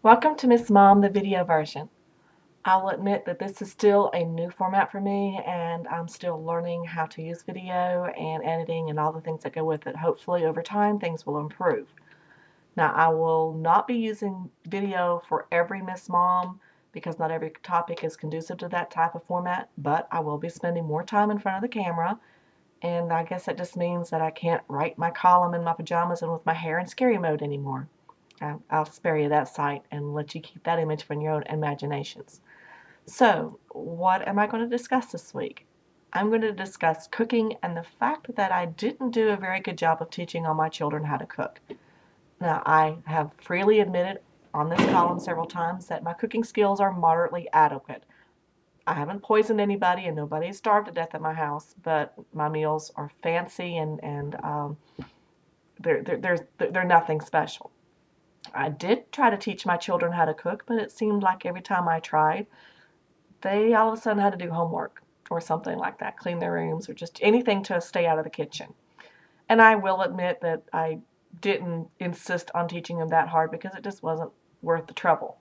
Welcome to Miss Mom, the video version. I will admit that this is still a new format for me and I'm still learning how to use video and editing and all the things that go with it. Hopefully over time things will improve. Now I will not be using video for every Miss Mom because not every topic is conducive to that type of format, but I will be spending more time in front of the camera, and I guess that just means that I can't write my column in my pajamas and with my hair in scary mode anymore. I'll spare you that sight and let you keep that image from your own imaginations. So, what am I going to discuss this week? I'm going to discuss cooking and the fact that I didn't do a very good job of teaching all my children how to cook. Now, I have freely admitted on this column several times that my cooking skills are moderately adequate. I haven't poisoned anybody and nobody is starved to death at my house, but my meals are fancy and they're nothing special. I did try to teach my children how to cook, but it seemed like every time I tried, they all of a sudden had to do homework or something like that, clean their rooms or just anything to stay out of the kitchen. And I will admit that I didn't insist on teaching them that hard because it just wasn't worth the trouble.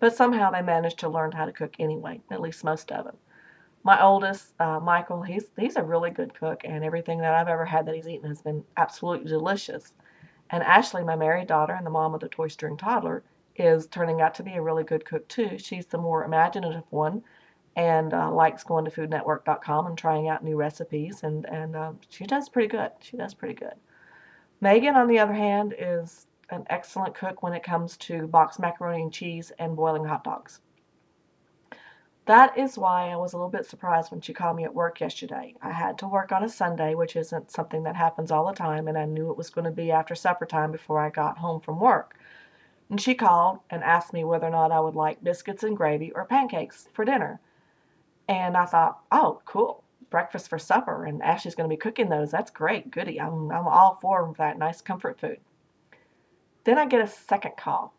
But somehow they managed to learn how to cook anyway, at least most of them. My oldest, Michael, he's a really good cook, and everything that I've ever had that he's eaten has been absolutely delicious. And Ashley, my married daughter and the mom of the toy-string toddler, is turning out to be a really good cook too. She's the more imaginative one and likes going to foodnetwork.com and trying out new recipes, and she does pretty good. She does pretty good. Megan, on the other hand, is an excellent cook when it comes to boxed macaroni and cheese and boiling hot dogs. That is why I was a little bit surprised when she called me at work yesterday. I had to work on a Sunday, which isn't something that happens all the time, and I knew it was going to be after supper time before I got home from work. And she called and asked me whether or not I would like biscuits and gravy or pancakes for dinner. And I thought, oh, cool, breakfast for supper, and Ashley's going to be cooking those. That's great, goody. I'm all for that nice comfort food. Then I get a second call.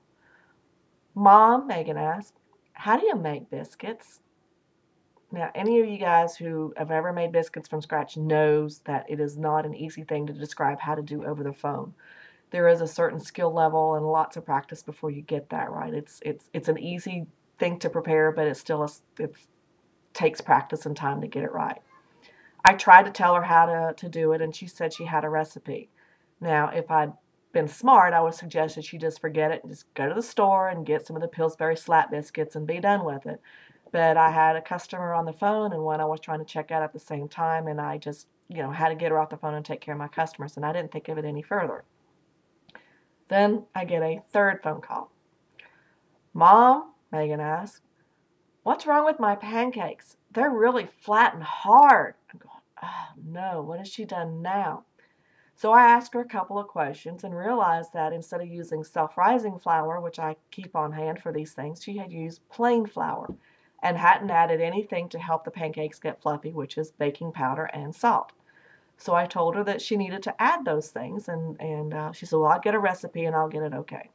Mom, Megan asked, how do you make biscuits? Now, any of you guys who have ever made biscuits from scratch knows that it is not an easy thing to describe how to do over the phone. There is a certain skill level and lots of practice before you get that right. It's an easy thing to prepare, but it takes practice and time to get it right. I tried to tell her how to do it, and she said she had a recipe. Now, if I'd been smart, I would suggest that she just forget it and just go to the store and get some of the Pillsbury Slap biscuits and be done with it. But I had a customer on the phone and one I was trying to check out at the same time, and I just, had to get her off the phone and take care of my customers, and I didn't think of it any further. Then I get a third phone call. Mom, Megan asked, what's wrong with my pancakes? They're really flat and hard. I'm going, oh no, what has she done now? So I asked her a couple of questions and realized that instead of using self-rising flour, which I keep on hand for these things, she had used plain flour and hadn't added anything to help the pancakes get fluffy, which is baking powder and salt. So I told her that she needed to add those things, and she said, well, I'll get a recipe and I'll get it okay.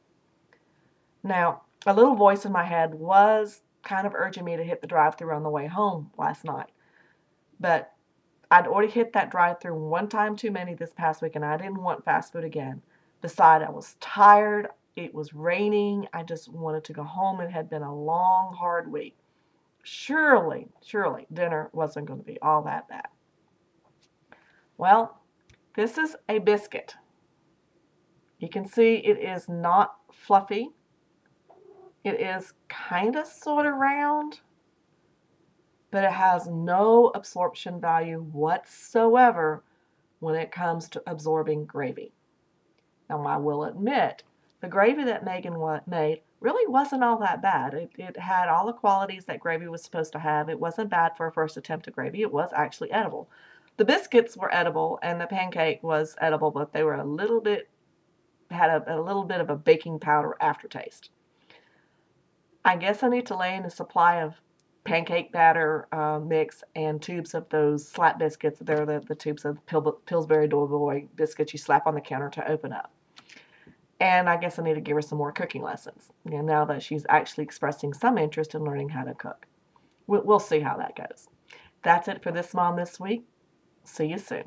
Now, a little voice in my head was kind of urging me to hit the drive-thru on the way home last night. But I'd already hit that drive-thru one time too many this past week, and I didn't want fast food again. Besides, I was tired. It was raining. I just wanted to go home. It had been a long, hard week. Surely, dinner wasn't going to be all that bad. Well, this is a biscuit. You can see it is not fluffy. It is kind of sort of round, but it has no absorption value whatsoever when it comes to absorbing gravy. Now, I will admit, the gravy that Megan made really wasn't all that bad. It had all the qualities that gravy was supposed to have. It wasn't bad for a first attempt at gravy. It was actually edible. The biscuits were edible, and the pancake was edible, but they were had a little bit of a baking powder aftertaste. I guess I need to lay in a supply of pancake batter mix and tubes of those slap biscuits. They're the tubes of Pillsbury Doughboy biscuits you slap on the counter to open up. And I guess I need to give her some more cooking lessons, now that she's actually expressing some interest in learning how to cook. We'll see how that goes. That's it for this Mom this week. See you soon.